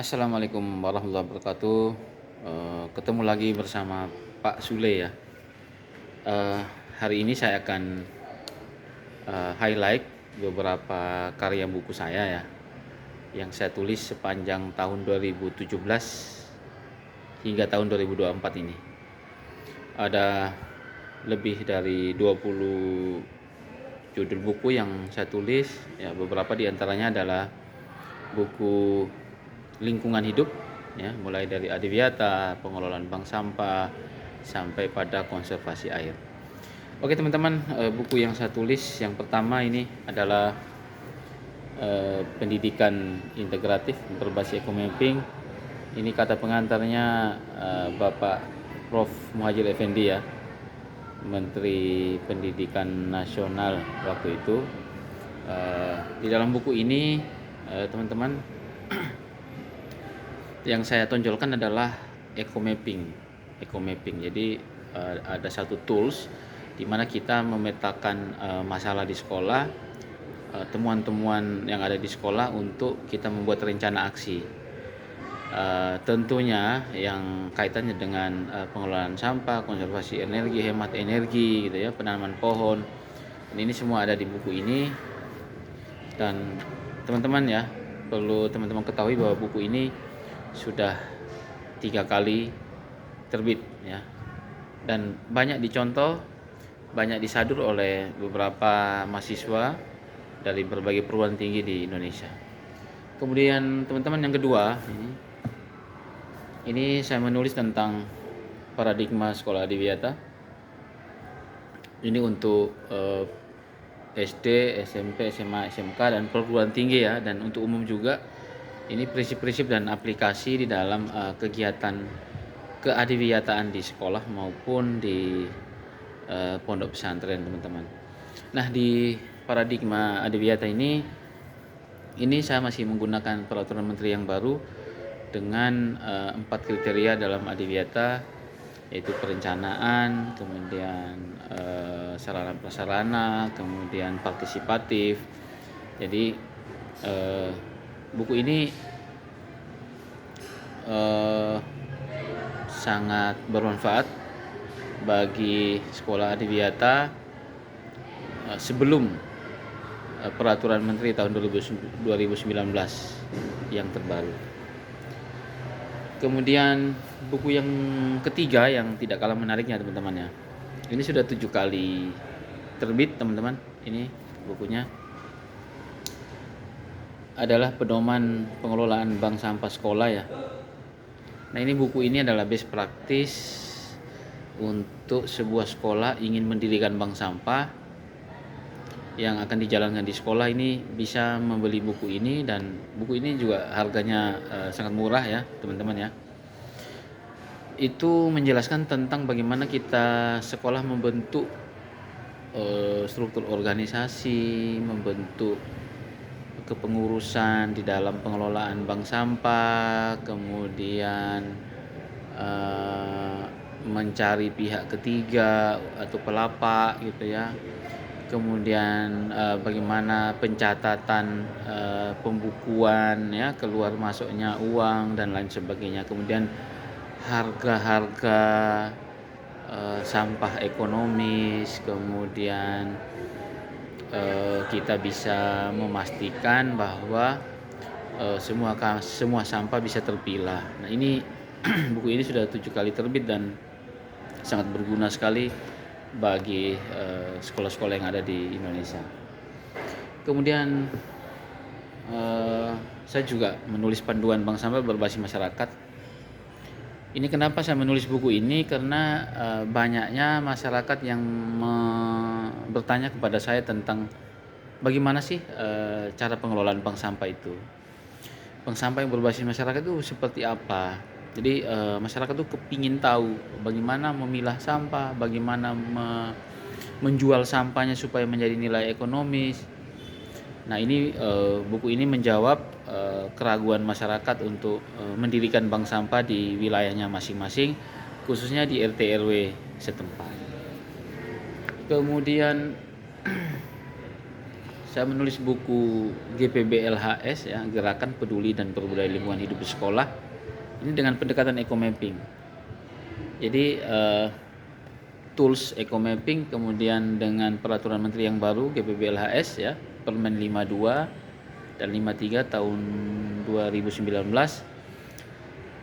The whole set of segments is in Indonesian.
Assalamualaikum warahmatullahi wabarakatuh. Ketemu lagi bersama Pak Sule ya. Eh, Hari ini saya akan highlight beberapa karya buku saya ya, yang saya tulis sepanjang tahun 2017 hingga tahun 2024 ini. Ada lebih dari 20 judul buku yang saya tulis ya, beberapa diantaranya adalah buku lingkungan hidup ya, mulai dari adiwiyata, pengelolaan bank sampah sampai pada konservasi air. Oke teman-teman, buku yang saya tulis yang pertama ini adalah pendidikan integratif berbasis eco-mapping. Ini kata pengantarnya Bapak Prof. Muhajir Effendi ya, Menteri Pendidikan Nasional waktu itu. Di dalam buku ini teman-teman, yang saya tonjolkan adalah eco-mapping. Jadi ada satu tools di mana kita memetakan masalah di sekolah, temuan-temuan yang ada di sekolah untuk kita membuat rencana aksi. Tentunya yang kaitannya dengan pengelolaan sampah, konservasi energi, hemat energi gitu ya, penanaman pohon. Dan ini semua ada di buku ini. Dan teman-teman ya, perlu teman-teman ketahui bahwa buku ini sudah 3 kali terbit ya, dan banyak dicontoh, banyak disadur oleh beberapa mahasiswa dari berbagai perguruan tinggi di Indonesia. Kemudian teman-teman yang kedua, ini saya menulis tentang paradigma sekolah adiwiyata. Ini untuk SD, SMP, SMA, SMK dan perguruan tinggi ya, dan untuk umum juga. Ini prinsip-prinsip dan aplikasi di dalam kegiatan keadiwiyataan di sekolah maupun di pondok pesantren teman-teman. Nah, di paradigma adiwiyata ini saya masih menggunakan peraturan menteri yang baru dengan 4 kriteria dalam adiwiyata, yaitu perencanaan, kemudian sarana prasarana, kemudian partisipatif. Jadi buku ini sangat bermanfaat bagi sekolah adiwiyata sebelum peraturan menteri tahun 2019 yang terbaru. Kemudian buku yang ketiga yang tidak kalah menariknya teman-teman ya, ini sudah 7 kali terbit teman-teman. Ini bukunya adalah pedoman pengelolaan bank sampah sekolah ya. Nah, ini buku ini adalah best practice untuk sebuah sekolah ingin mendirikan bank sampah yang akan dijalankan di sekolah. Ini bisa membeli buku ini, dan buku ini juga harganya sangat murah ya teman-teman ya. Itu menjelaskan tentang bagaimana kita sekolah membentuk struktur organisasi, membentuk kepengurusan di dalam pengelolaan bank sampah, kemudian mencari pihak ketiga atau pelapak gitu ya, kemudian bagaimana pencatatan pembukuan ya, keluar masuknya uang dan lain sebagainya, kemudian harga-harga sampah ekonomis, kemudian kita bisa memastikan bahwa semua sampah bisa terpilah. Nah, ini buku ini sudah 7 kali terbit dan sangat berguna sekali bagi sekolah-sekolah yang ada di Indonesia. Kemudian saya juga menulis panduan bank sampah berbasis masyarakat. Ini kenapa saya menulis buku ini, karena banyaknya masyarakat yang bertanya kepada saya tentang bagaimana sih cara pengelolaan bank sampah itu. Bank sampah yang berbasis masyarakat itu seperti apa? Jadi masyarakat tuh kepingin tahu bagaimana memilah sampah, bagaimana menjual sampahnya supaya menjadi nilai ekonomis. Nah, ini buku ini menjawab keraguan masyarakat untuk mendirikan bank sampah di wilayahnya masing-masing, khususnya di RT RW setempat. Kemudian saya menulis buku GPBLHS ya, Gerakan Peduli dan Berbudaya Lingkungan Hidup di Sekolah. Ini dengan pendekatan eco mapping. Jadi tools eco mapping, kemudian dengan peraturan menteri yang baru GPBLHS ya, Permen 52 dan 53 tahun 2019.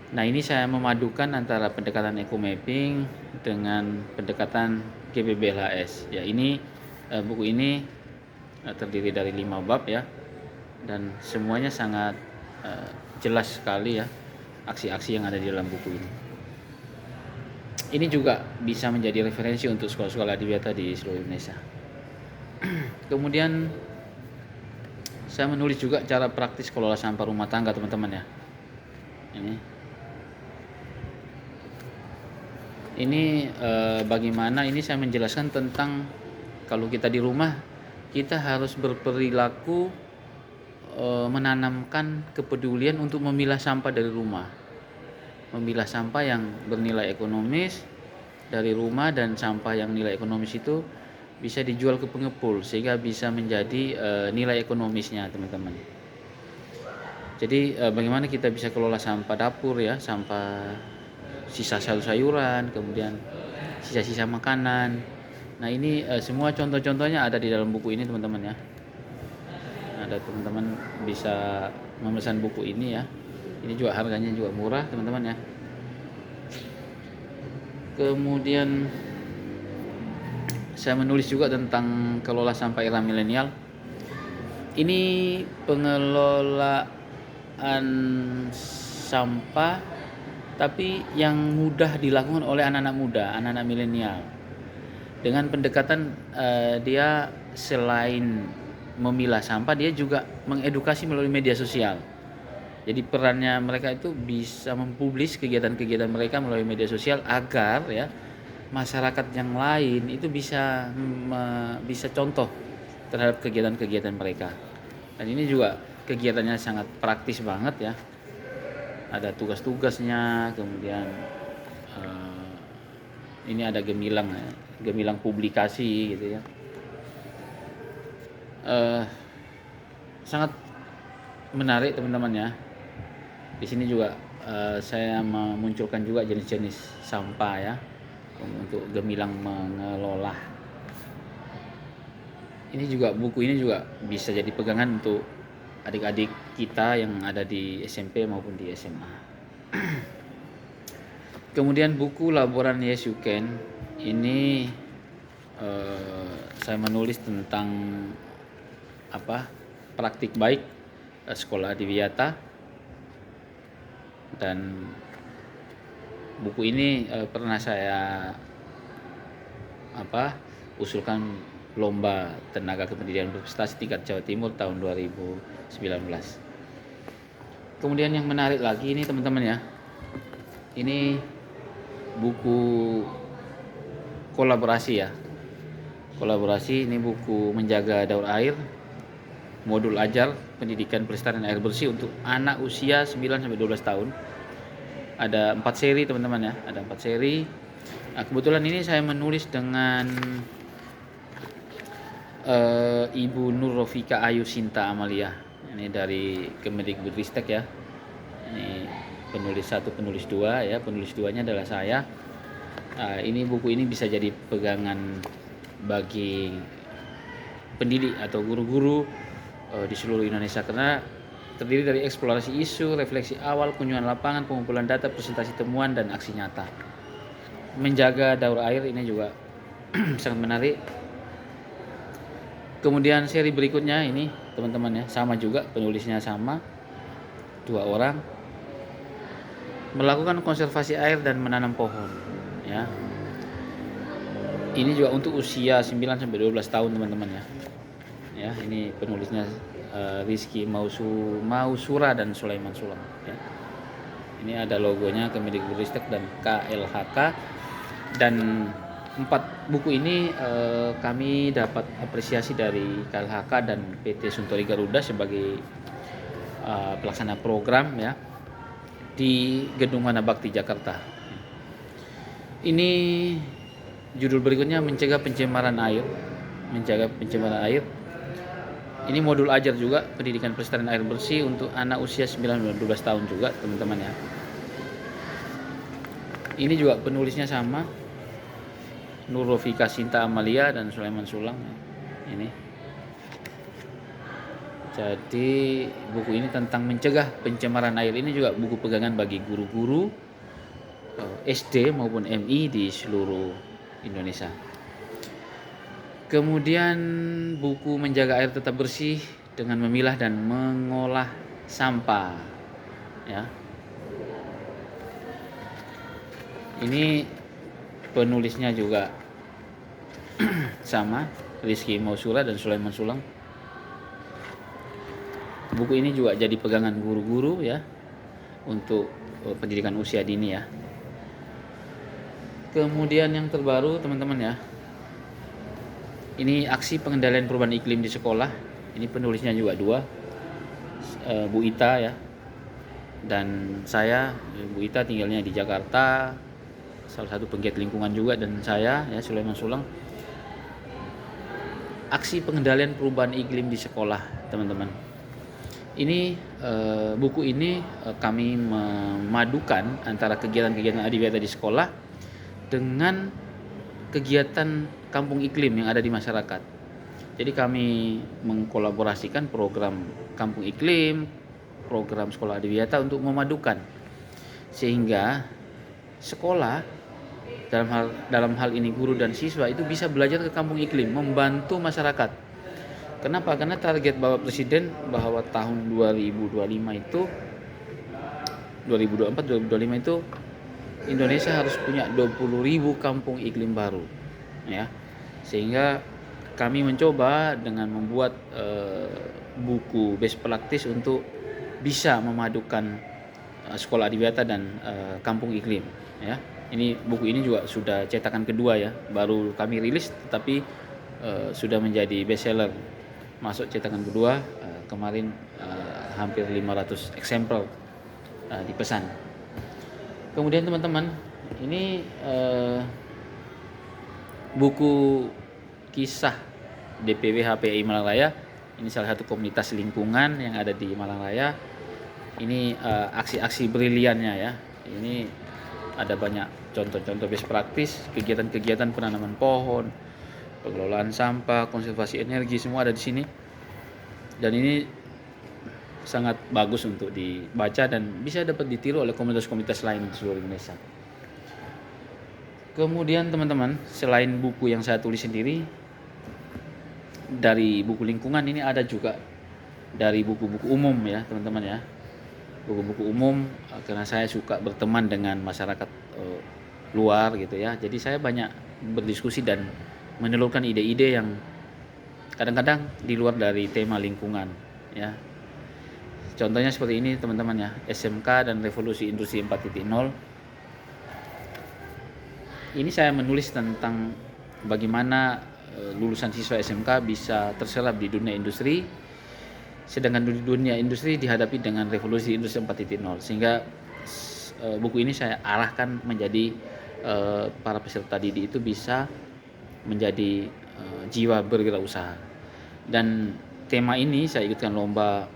Nah, ini saya memadukan antara pendekatan eco mapping dengan pendekatan GPBLHS. Ya, ini buku ini terdiri dari 5 bab ya, dan semuanya sangat jelas sekali ya aksi-aksi yang ada di dalam buku ini. Ini juga bisa menjadi referensi untuk sekolah-sekolah adiwiyata di seluruh Indonesia. Kemudian saya menulis juga cara praktis kelola sampah rumah tangga, teman-teman ya. Ini bagaimana ini saya menjelaskan tentang kalau kita di rumah kita harus berperilaku menanamkan kepedulian untuk memilah sampah dari rumah. Memilah sampah yang bernilai ekonomis dari rumah, dan sampah yang nilai ekonomis itu bisa dijual ke pengepul sehingga bisa menjadi nilai ekonomisnya, teman-teman. Jadi bagaimana kita bisa kelola sampah dapur ya, sampah sisa sayur-sayuran, kemudian sisa-sisa makanan. Nah, ini semua contoh-contohnya ada di dalam buku ini, teman-teman ya. Ada teman-teman bisa memesan buku ini ya. Ini juga harganya juga murah, teman-teman ya. Kemudian saya menulis juga tentang kelola sampah era milenial. Ini pengelolaan sampah tapi yang mudah dilakukan oleh anak-anak muda, anak-anak milenial. Dengan pendekatan dia selain memilah sampah, dia juga mengedukasi melalui media sosial. Jadi perannya mereka itu bisa mempublis kegiatan-kegiatan mereka melalui media sosial agar ya masyarakat yang lain itu bisa contoh terhadap kegiatan-kegiatan mereka. Dan ini juga kegiatannya sangat praktis banget ya. Ada tugas-tugasnya, kemudian ini ada gemilang publikasi gitu ya. Sangat menarik, teman-teman ya. Di sini juga saya memunculkan juga jenis-jenis sampah ya untuk gemilang mengelola. Ini juga buku ini juga bisa jadi pegangan untuk adik-adik kita yang ada di SMP maupun di SMA. Kemudian buku Laporan Yes You Can ini saya menulis tentang praktik baik sekolah adiwiyata. Dan buku ini pernah saya usulkan lomba tenaga kependidikan berprestasi tingkat Jawa Timur tahun 2019. Kemudian yang menarik lagi ini, teman-teman ya, ini buku kolaborasi ya. Kolaborasi ini buku Menjaga Daur Air, modul ajar pendidikan pelestarian air bersih untuk anak usia 9-12 tahun. Ada 4 seri, teman-teman ya, ada 4 seri. Nah, kebetulan ini saya menulis dengan Ibu Nur Rofika Ayu Sinta Amalia. Ini dari Kemendikbudristek ya. Ini penulis 1, penulis 2 ya. Penulis 2-nya adalah saya. Ini buku ini bisa jadi pegangan bagi pendidik atau guru-guru di seluruh Indonesia, karena terdiri dari eksplorasi isu, refleksi awal, kunjungan lapangan, pengumpulan data, presentasi temuan, dan aksi nyata. Menjaga daur air ini juga sangat menarik. Kemudian seri berikutnya ini, teman-teman ya, sama juga, penulisnya sama, 2 orang, melakukan konservasi air dan menanam pohon ya. Ini juga untuk usia 9-12 tahun, teman-teman ya. Ya, ini penulisnya Rizky Mausura dan Sulaiman Sulam ya. Ini ada logonya Kemendikbudristek dan KLHK. Dan 4 buku ini kami dapat apresiasi dari KLHK dan PT Suntory Garuda sebagai pelaksana program ya di Gedung Wana Bakti Jakarta. Ini judul berikutnya Menjaga Pencemaran Air. Ini modul ajar juga pendidikan pelestarian air bersih untuk anak usia 9-12 tahun juga teman-teman ya. Ini juga penulisnya sama, Nurofika Sinta Amalia dan Sulaiman Sulang. Ini. Jadi buku ini tentang mencegah pencemaran air. Ini juga buku pegangan bagi guru-guru SD maupun MI di seluruh Indonesia. Kemudian buku menjaga air tetap bersih dengan memilah dan mengolah sampah. Ya. Ini penulisnya juga sama, Rizky Mausura dan Sulaiman Sulang. Buku ini juga jadi pegangan guru-guru ya untuk pendidikan usia dini ya. Kemudian yang terbaru teman-teman ya, ini aksi pengendalian perubahan iklim di sekolah. Ini penulisnya juga dua, Bu Ita ya, dan saya. Bu Ita tinggalnya di Jakarta, salah satu penggiat lingkungan juga, dan saya ya Sulaiman Sulang. Aksi pengendalian perubahan iklim di sekolah teman-teman. Ini buku ini kami memadukan antara kegiatan-kegiatan adiwiyata di sekolah dengan kegiatan kampung iklim yang ada di masyarakat. Jadi kami mengkolaborasikan program kampung iklim, program sekolah adiwiyata untuk memadukan, sehingga sekolah dalam hal ini guru dan siswa itu bisa belajar ke kampung iklim, membantu masyarakat. Kenapa? Karena target Bapak Presiden bahwa tahun 2024-2025 itu Indonesia harus punya 20.000 kampung iklim baru ya. Sehingga kami mencoba dengan membuat buku best practice untuk bisa memadukan sekolah adiwiyata dan kampung iklim ya. Ini buku ini juga sudah cetakan kedua ya, baru kami rilis tetapi sudah menjadi bestseller, masuk cetakan kedua kemarin, hampir 500 eksemplar dipesan. Kemudian teman-teman, ini buku kisah DPW HPI Malang Raya. Ini salah satu komunitas lingkungan yang ada di Malang Raya. Ini aksi-aksi briliannya ya. Ini ada banyak contoh-contoh best practice, kegiatan-kegiatan penanaman pohon, pengelolaan sampah, konservasi energi, semua ada di sini. Dan ini sangat bagus untuk dibaca dan bisa dapat ditiru oleh komunitas-komunitas lain di seluruh Indonesia. Kemudian teman-teman, selain buku yang saya tulis sendiri, dari buku lingkungan ini ada juga dari buku-buku umum ya teman-teman ya. Buku-buku umum, karena saya suka berteman dengan masyarakat luar gitu ya. Jadi saya banyak berdiskusi dan menelurkan ide-ide yang kadang-kadang di luar dari tema lingkungan ya. Contohnya seperti ini teman-teman ya, SMK dan Revolusi Industri 4.0. Ini saya menulis tentang bagaimana lulusan siswa SMK bisa terserap di dunia industri, sedangkan di dunia industri dihadapi dengan Revolusi Industri 4.0. Sehingga buku ini saya arahkan menjadi para peserta didik itu bisa menjadi jiwa berwirausaha. Dan tema ini saya ikutkan lomba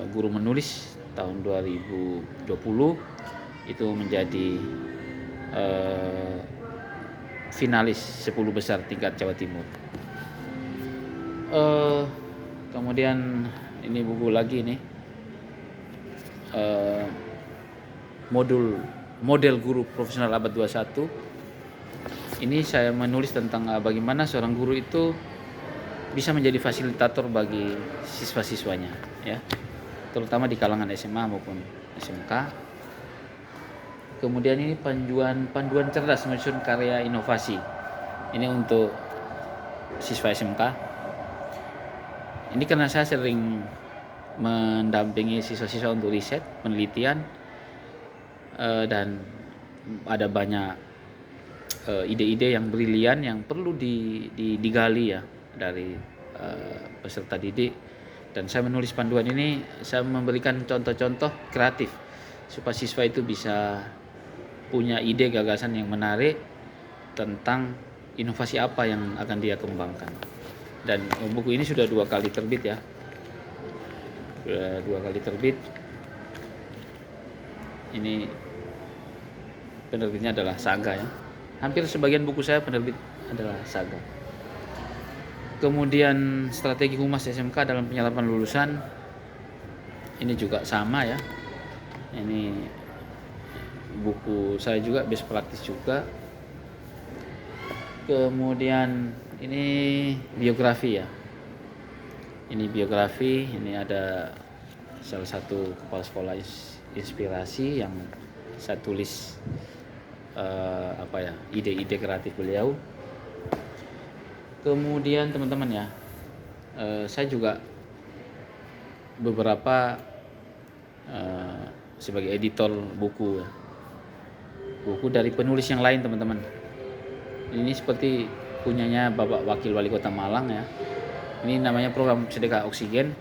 guru menulis tahun 2020, itu menjadi finalis 10 besar tingkat Jawa Timur. Kemudian ini buku lagi nih, model guru profesional abad 21. Ini saya menulis tentang bagaimana seorang guru itu bisa menjadi fasilitator bagi siswa-siswanya ya, terutama di kalangan SMA maupun SMK. Kemudian ini panduan cerdas menyusun karya inovasi. Ini untuk siswa SMK. Ini karena saya sering mendampingi siswa-siswa untuk riset, penelitian, dan ada banyak ide-ide yang brilian yang perlu digali ya dari peserta didik. Dan saya menulis panduan ini, saya memberikan contoh-contoh kreatif supaya siswa itu bisa punya ide gagasan yang menarik tentang inovasi apa yang akan dia kembangkan. Dan buku ini sudah 2 kali terbit ya, sudah 2 kali terbit. Ini penerbitnya adalah Saga ya. Hampir sebagian buku saya penerbit adalah Saga. Kemudian strategi humas SMK dalam penyerapan lulusan, ini juga sama ya. Ini buku saya juga, best practice juga. Kemudian ini biografi ya. Ini biografi, ini ada salah satu kepala sekolah inspirasi yang saya tulis ide-ide kreatif beliau. Kemudian teman-teman ya, saya juga beberapa sebagai editor buku dari penulis yang lain teman-teman. Ini seperti punyanya Bapak Wakil Wali Kota Malang ya. Ini namanya program sedekah oksigen.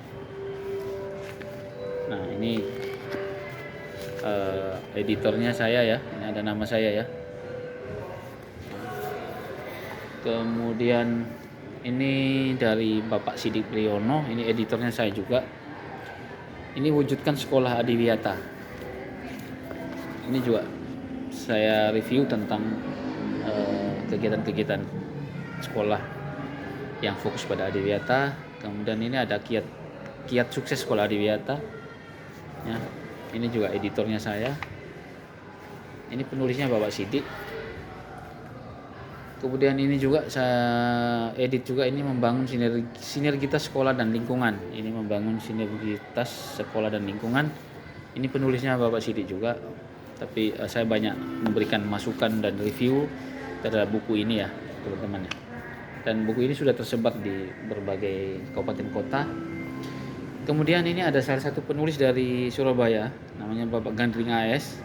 Nah ini editornya saya ya, ini ada nama saya ya. Kemudian ini dari Bapak Sidik Priyono, ini editornya saya juga. Ini wujudkan sekolah adiwiyata. Ini juga saya review tentang kegiatan-kegiatan sekolah yang fokus pada adiwiyata. Kemudian ini ada kiat sukses sekolah adiwiyata ya. Ini juga editornya saya. Ini penulisnya Bapak Sidik. Kemudian ini juga saya edit juga, ini membangun sinergitas sekolah dan lingkungan. Ini membangun sinergitas sekolah dan lingkungan. Ini penulisnya Bapak Sidik juga. Tapi saya banyak memberikan masukan dan review terhadap buku ini ya teman-teman. Dan buku ini sudah tersebar di berbagai kabupaten kota. Kemudian ini ada salah satu penulis dari Surabaya, namanya Bapak Gandring AS.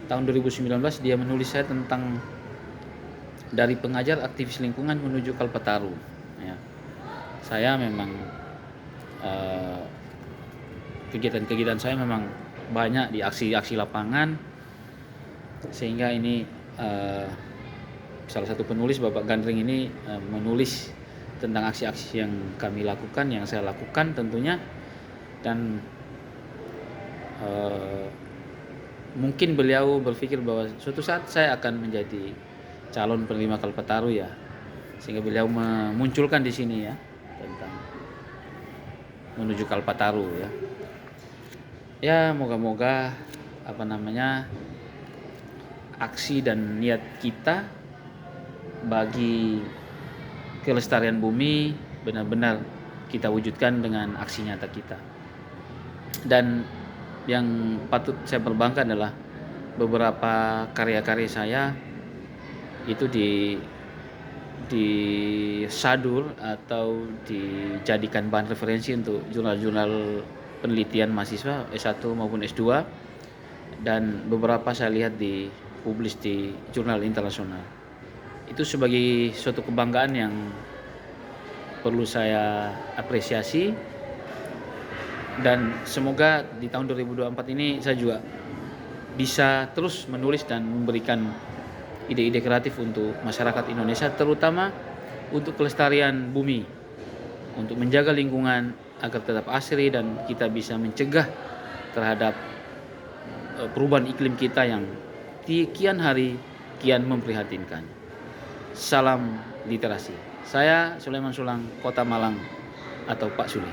Tahun 2019 dia menulis saya tentang dari pengajar aktivis lingkungan menuju Kalpataru ya. Saya memang kegiatan-kegiatan saya memang banyak di aksi-aksi lapangan, sehingga ini salah satu penulis Bapak Gandring ini menulis tentang aksi-aksi yang kami lakukan, yang saya lakukan tentunya. Dan mungkin beliau berpikir bahwa suatu saat saya akan menjadi calon penerima Kalpataru ya, sehingga beliau memunculkan di sini ya tentang menuju Kalpataru ya. Ya moga-moga aksi dan niat kita bagi kelestarian bumi benar-benar kita wujudkan dengan aksi nyata kita. Dan yang patut saya berbangga adalah beberapa karya-karya saya itu disadur atau dijadikan bahan referensi untuk jurnal-jurnal penelitian mahasiswa S1 maupun S2, dan beberapa saya lihat dipublis di jurnal internasional. Itu sebagai suatu kebanggaan yang perlu saya apresiasi, dan semoga di tahun 2024 ini saya juga bisa terus menulis dan memberikan ide-ide kreatif untuk masyarakat Indonesia, terutama untuk kelestarian bumi, untuk menjaga lingkungan agar tetap asri dan kita bisa mencegah terhadap perubahan iklim kita yang kian hari kian memprihatinkan. Salam literasi. Saya Sulaiman Sulang, Kota Malang atau Pak Sule.